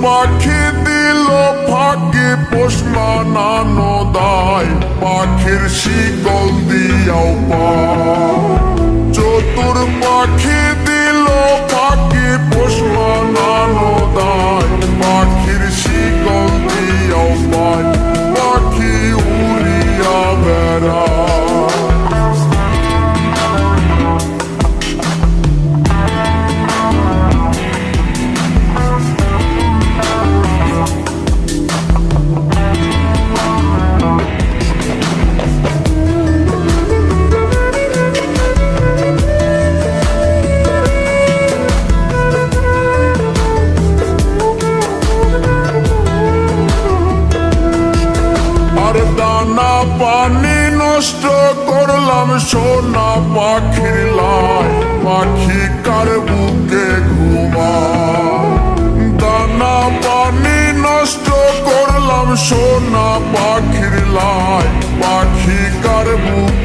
পাখি দিল ফাঁকে পোষ মানানো দায়, পাখির শিকল দিয়াও পায়। চতুর পাখি দিল ফাঁকে পোষ মানানো দায়, পাখির শিকল দিয়াও পায়, পাখি উড়িয়া বেড়ায়। দানা পানি নষ্ট করলাম সোনা পাখির লাই, পাখি কার বুকে ঘুমায়। দানা পানি নষ্ট করলাম সোনা পাখির লাই, পাখি কার বুকে